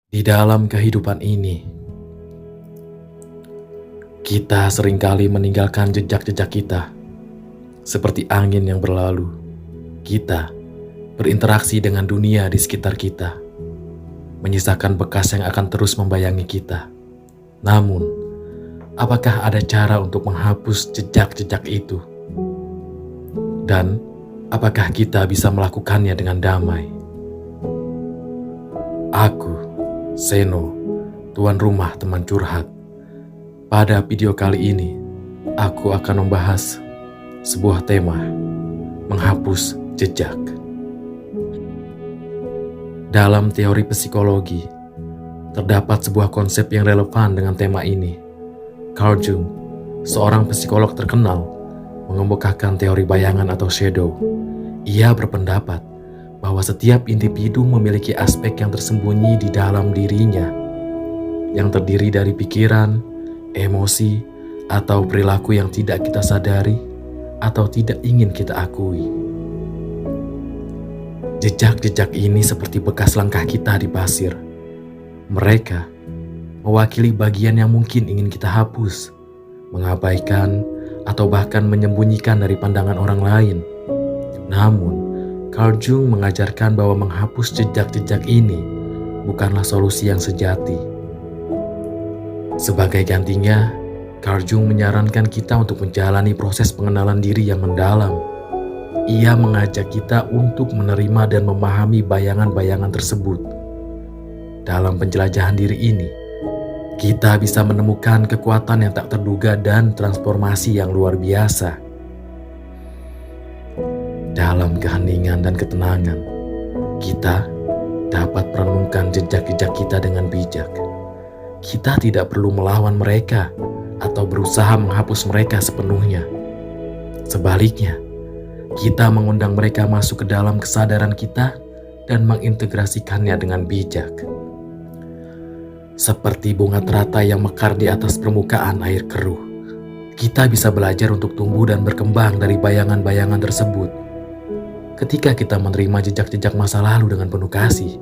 Di dalam kehidupan ini, kita seringkali meninggalkan jejak-jejak kita. Seperti angin yang berlalu, kita berinteraksi dengan dunia di sekitar kita, menyisakan bekas yang akan terus membayangi kita. Namun, apakah ada cara untuk menghapus jejak-jejak itu? Dan apakah kita bisa melakukannya dengan damai? Aku, Seno, tuan rumah teman curhat. Pada video kali ini, aku akan membahas sebuah tema, menghapus jejak. Dalam teori psikologi, terdapat sebuah konsep yang relevan dengan tema ini. Carl Jung, seorang psikolog terkenal, mengemukakan teori bayangan atau shadow. Ia berpendapat bahwa setiap individu memiliki aspek yang tersembunyi di dalam dirinya, yang terdiri dari pikiran, emosi, atau perilaku yang tidak kita sadari atau tidak ingin kita akui. Jejak-jejak ini seperti bekas langkah kita di pasir. Mereka mewakili bagian yang mungkin ingin kita hapus, mengabaikan, atau bahkan menyembunyikan dari pandangan orang lain. Namun, Carl Jung mengajarkan bahwa menghapus jejak-jejak ini bukanlah solusi yang sejati. Sebagai gantinya, Carl Jung menyarankan kita untuk menjalani proses pengenalan diri yang mendalam. Ia mengajak kita untuk menerima dan memahami bayangan-bayangan tersebut. Dalam penjelajahan diri ini, kita bisa menemukan kekuatan yang tak terduga dan transformasi yang luar biasa. Dalam keheningan dan ketenangan, kita dapat merenungkan jejak-jejak kita dengan bijak. Kita tidak perlu melawan mereka atau berusaha menghapus mereka sepenuhnya. Sebaliknya, kita mengundang mereka masuk ke dalam kesadaran kita dan mengintegrasikannya dengan bijak. Seperti bunga teratai yang mekar di atas permukaan air keruh, kita bisa belajar untuk tumbuh dan berkembang dari bayangan-bayangan tersebut. Ketika kita menerima jejak-jejak masa lalu dengan penuh kasih,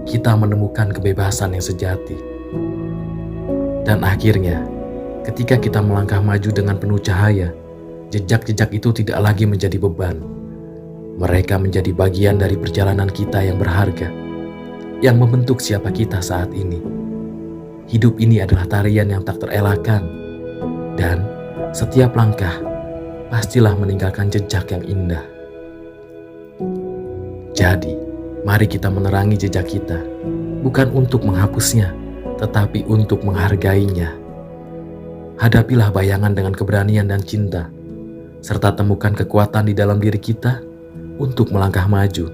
kita menemukan kebebasan yang sejati. Dan akhirnya, ketika kita melangkah maju dengan penuh cahaya, jejak-jejak itu tidak lagi menjadi beban. Mereka menjadi bagian dari perjalanan kita yang berharga, yang membentuk siapa kita saat ini. Hidup ini adalah tarian yang tak terelakkan, dan setiap langkah pastilah meninggalkan jejak yang indah. Jadi, mari kita menerangi jejak kita, bukan untuk menghapusnya, tetapi untuk menghargainya. Hadapilah bayangan dengan keberanian dan cinta, serta temukan kekuatan di dalam diri kita untuk melangkah maju.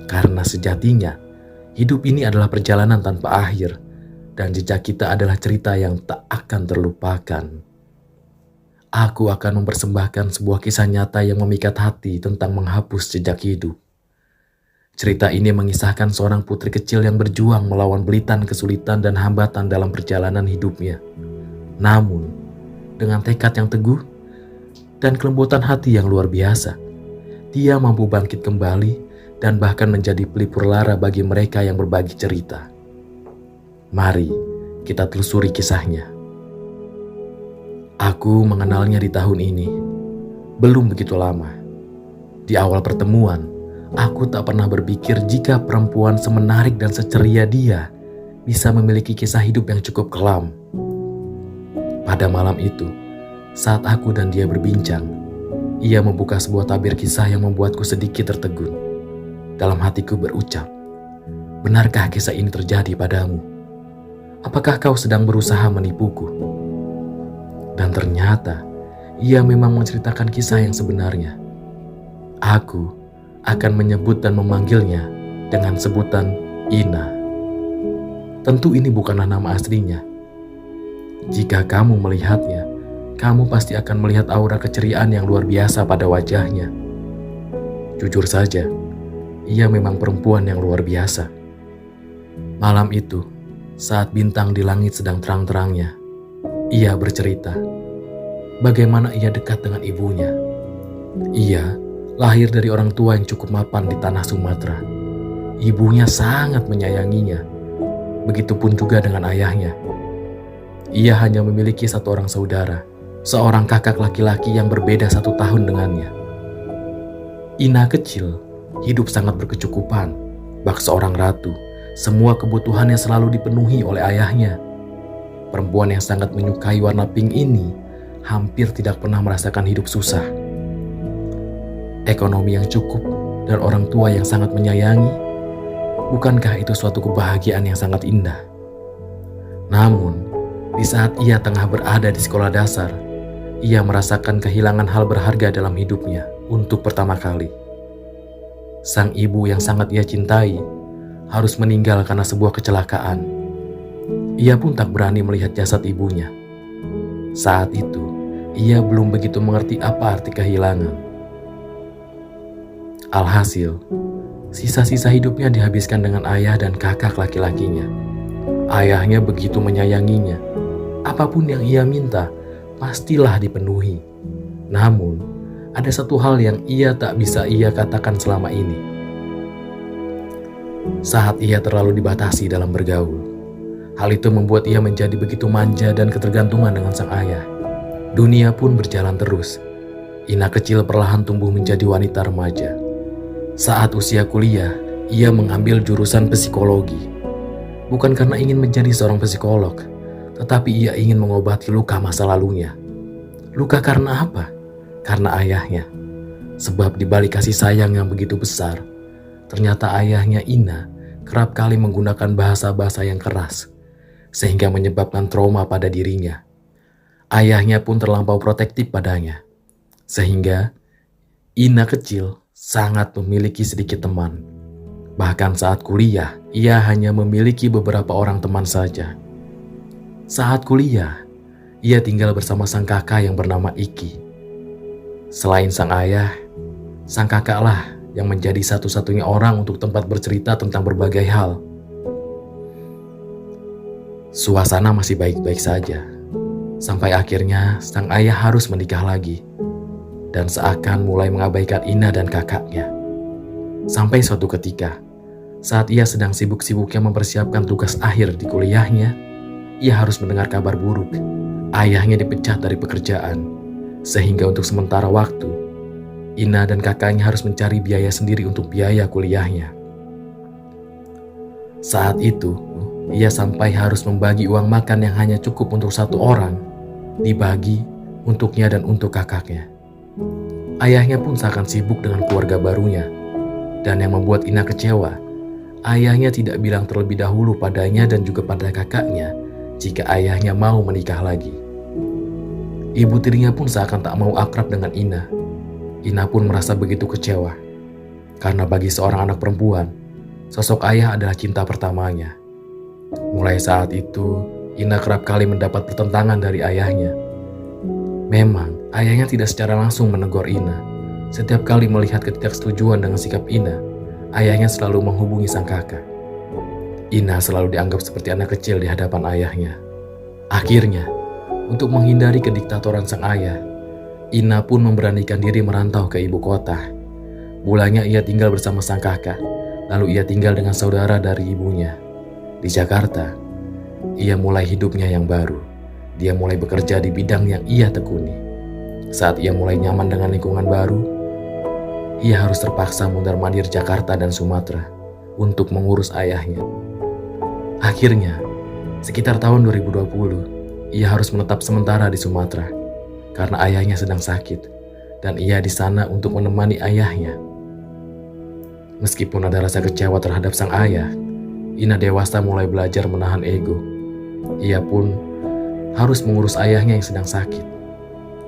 Karena sejatinya, hidup ini adalah perjalanan tanpa akhir, dan jejak kita adalah cerita yang tak akan terlupakan. Aku akan mempersembahkan sebuah kisah nyata yang memikat hati tentang menghapus jejak hidup. Cerita ini mengisahkan seorang putri kecil yang berjuang melawan belitan kesulitan dan hambatan dalam perjalanan hidupnya. Namun, dengan tekad yang teguh dan kelembutan hati yang luar biasa, dia mampu bangkit kembali dan bahkan menjadi pelipur lara bagi mereka yang berbagi cerita. Mari kita telusuri kisahnya. Aku mengenalnya di tahun ini, belum begitu lama. Di awal pertemuan, aku tak pernah berpikir jika perempuan semenarik dan seceria dia bisa memiliki kisah hidup yang cukup kelam. Pada malam itu, saat aku dan dia berbincang, ia membuka sebuah tabir kisah yang membuatku sedikit tertegun. Dalam hatiku berucap, "Benarkah kisah ini terjadi padamu? Apakah kau sedang berusaha menipuku?" Dan ternyata, ia memang menceritakan kisah yang sebenarnya. Aku akan menyebut dan memanggilnya dengan sebutan Ina. Tentu ini bukanlah nama aslinya. Jika kamu melihatnya, kamu pasti akan melihat aura keceriaan yang luar biasa pada wajahnya. Jujur saja, ia memang perempuan yang luar biasa. Malam itu, saat bintang di langit sedang terang-terangnya, ia bercerita bagaimana ia dekat dengan ibunya. Ia lahir dari orang tua yang cukup mapan di tanah Sumatera. Ibunya sangat menyayanginya. Begitupun juga dengan ayahnya. Ia hanya memiliki satu orang saudara, seorang kakak laki-laki yang berbeda 1 tahun dengannya. Ina kecil hidup sangat berkecukupan, bak seorang ratu. Semua kebutuhannya selalu dipenuhi oleh ayahnya. Perempuan yang sangat menyukai warna pink ini hampir tidak pernah merasakan hidup susah. Ekonomi yang cukup dan orang tua yang sangat menyayangi, bukankah itu suatu kebahagiaan yang sangat indah? Namun, di saat ia tengah berada di sekolah dasar, ia merasakan kehilangan hal berharga dalam hidupnya untuk pertama kali. Sang ibu yang sangat ia cintai harus meninggal karena sebuah kecelakaan. Ia pun tak berani melihat jasad ibunya. Saat itu, ia belum begitu mengerti apa arti kehilangan. Alhasil, sisa-sisa hidupnya dihabiskan dengan ayah dan kakak laki-lakinya. Ayahnya begitu menyayanginya. Apapun yang ia minta, pastilah dipenuhi. Namun, ada satu hal yang ia tak bisa ia katakan selama ini. Saat ia terlalu dibatasi dalam bergaul, hal itu membuat ia menjadi begitu manja dan ketergantungan dengan sang ayah. Dunia pun berjalan terus. Ina kecil perlahan tumbuh menjadi wanita remaja. Saat usia kuliah, ia mengambil jurusan psikologi. Bukan karena ingin menjadi seorang psikolog, tetapi ia ingin mengobati luka masa lalunya. Luka karena apa? Karena ayahnya. Sebab di balik kasih sayang yang begitu besar, ternyata ayahnya Ina kerap kali menggunakan bahasa-bahasa yang keras, sehingga menyebabkan trauma pada dirinya. Ayahnya pun terlampau protektif padanya, sehingga Ina kecil sangat memiliki sedikit teman. Bahkan saat kuliah, ia hanya memiliki beberapa orang teman saja. Saat kuliah, ia tinggal bersama sang kakak yang bernama Iki. Selain sang ayah, sang kakaklah yang menjadi satu-satunya orang untuk tempat bercerita tentang berbagai hal. Suasana masih baik-baik saja, sampai akhirnya sang ayah harus menikah lagi, dan seakan mulai mengabaikan Ina dan kakaknya. Sampai suatu ketika, saat ia sedang sibuk-sibuknya mempersiapkan tugas akhir di kuliahnya, ia harus mendengar kabar buruk. Ayahnya dipecat dari pekerjaan, sehingga untuk sementara waktu, Ina dan kakaknya harus mencari biaya sendiri untuk biaya kuliahnya. Saat itu, ia sampai harus membagi uang makan yang hanya cukup untuk satu orang, dibagi untuknya dan untuk kakaknya. Ayahnya pun seakan sibuk dengan keluarga barunya, dan yang membuat Ina kecewa, ayahnya tidak bilang terlebih dahulu padanya dan juga pada kakaknya jika ayahnya mau menikah lagi. Ibu tirinya pun seakan tak mau akrab dengan Ina. Ina pun merasa begitu kecewa, karena bagi seorang anak perempuan, sosok ayah adalah cinta pertamanya. Mulai saat itu, Ina kerap kali mendapat pertentangan dari ayahnya. Memang, ayahnya tidak secara langsung menegur Ina. Setiap kali melihat ketidaksetujuan dengan sikap Ina, ayahnya selalu menghubungi sang kakak. Ina selalu dianggap seperti anak kecil di hadapan ayahnya. Akhirnya, untuk menghindari kediktatoran sang ayah, Ina pun memberanikan diri merantau ke ibu kota. Mulanya ia tinggal bersama sang kakak, lalu ia tinggal dengan saudara dari ibunya. Di Jakarta, ia mulai hidupnya yang baru. Dia mulai bekerja di bidang yang ia tekuni. Saat ia mulai nyaman dengan lingkungan baru, ia harus terpaksa mundar-mandir Jakarta dan Sumatera untuk mengurus ayahnya. Akhirnya, sekitar tahun 2020, ia harus menetap sementara di Sumatera karena ayahnya sedang sakit dan ia di sana untuk menemani ayahnya. Meskipun ada rasa kecewa terhadap sang ayah, Ina dewasa mulai belajar menahan ego. Ia pun harus mengurus ayahnya yang sedang sakit.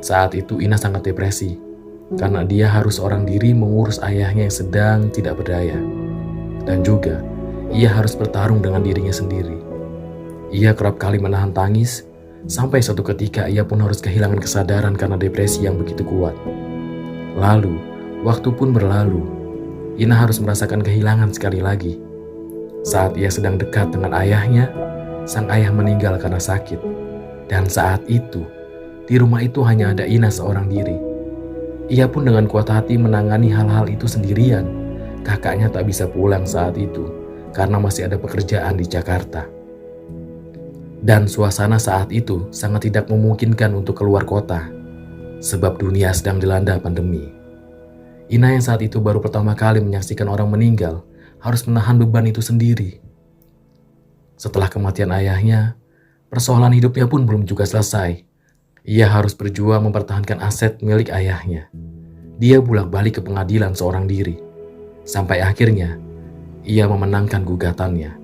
Saat itu Ina sangat depresi karena dia harus seorang diri mengurus ayahnya yang sedang tidak berdaya. Dan juga ia harus bertarung dengan dirinya sendiri. Ia kerap kali menahan tangis sampai suatu ketika ia pun harus kehilangan kesadaran karena depresi yang begitu kuat. Lalu, waktu pun berlalu. Ina harus merasakan kehilangan sekali lagi. Saat ia sedang dekat dengan ayahnya, sang ayah meninggal karena sakit. Dan saat itu, di rumah itu hanya ada Ina seorang diri. Ia pun dengan kuat hati menangani hal-hal itu sendirian. Kakaknya tak bisa pulang saat itu karena masih ada pekerjaan di Jakarta. Dan suasana saat itu sangat tidak memungkinkan untuk keluar kota, sebab dunia sedang dilanda pandemi. Ina yang saat itu baru pertama kali menyaksikan orang meninggal harus menahan beban itu sendiri. Setelah kematian ayahnya, persoalan hidupnya pun belum juga selesai. Ia harus berjuang mempertahankan aset milik ayahnya. Dia bolak-balik ke pengadilan seorang diri. Sampai akhirnya, ia memenangkan gugatannya.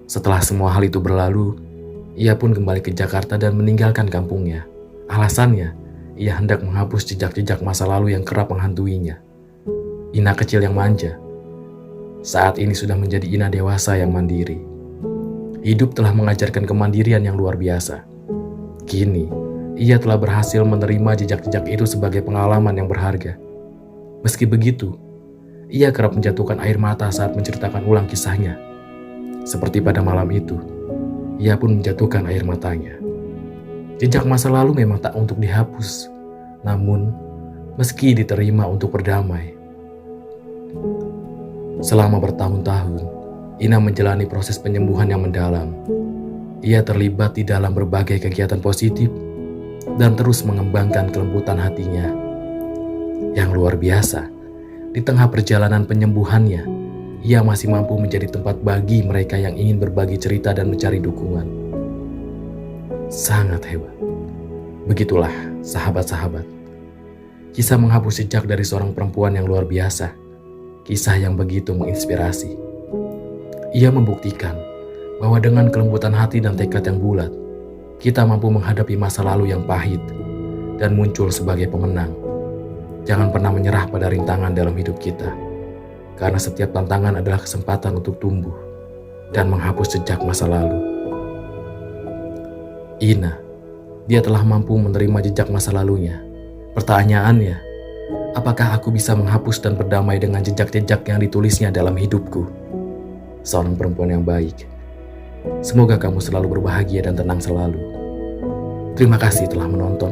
Setelah semua hal itu berlalu, ia pun kembali ke Jakarta dan meninggalkan kampungnya. Alasannya, ia hendak menghapus jejak-jejak masa lalu yang kerap menghantuinya. Ina kecil yang manja, saat ini sudah menjadi Ina dewasa yang mandiri. Hidup telah mengajarkan kemandirian yang luar biasa. Kini, ia telah berhasil menerima jejak-jejak itu sebagai pengalaman yang berharga. Meski begitu, ia kerap menjatuhkan air mata saat menceritakan ulang kisahnya. Seperti pada malam itu, ia pun menjatuhkan air matanya. Jejak masa lalu memang tak untuk dihapus, namun meski diterima untuk berdamai. Selama bertahun-tahun, Ina menjalani proses penyembuhan yang mendalam. Ia terlibat di dalam berbagai kegiatan positif dan terus mengembangkan kelembutan hatinya. Yang luar biasa, di tengah perjalanan penyembuhannya, ia masih mampu menjadi tempat bagi mereka yang ingin berbagi cerita dan mencari dukungan. Sangat hebat. Begitulah, sahabat-sahabat. Kisah menghapus jejak dari seorang perempuan yang luar biasa. Kisah yang begitu menginspirasi. Ia membuktikan bahwa dengan kelembutan hati dan tekad yang bulat, kita mampu menghadapi masa lalu yang pahit dan muncul sebagai pemenang. Jangan pernah menyerah pada rintangan dalam hidup kita, karena setiap tantangan adalah kesempatan untuk tumbuh dan menghapus jejak masa lalu. Ina, dia telah mampu menerima jejak masa lalunya. Pertanyaannya, apakah aku bisa menghapus dan berdamai dengan jejak-jejak yang ditulisnya dalam hidupku? Seorang perempuan yang baik. Semoga kamu selalu berbahagia dan tenang selalu. Terima kasih telah menonton.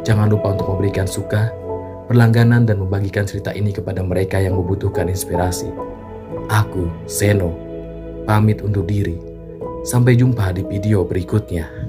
Jangan lupa untuk memberikan suka, berlangganan, dan membagikan cerita ini kepada mereka yang membutuhkan inspirasi. Aku, Seno, pamit undur diri. Sampai jumpa di video berikutnya.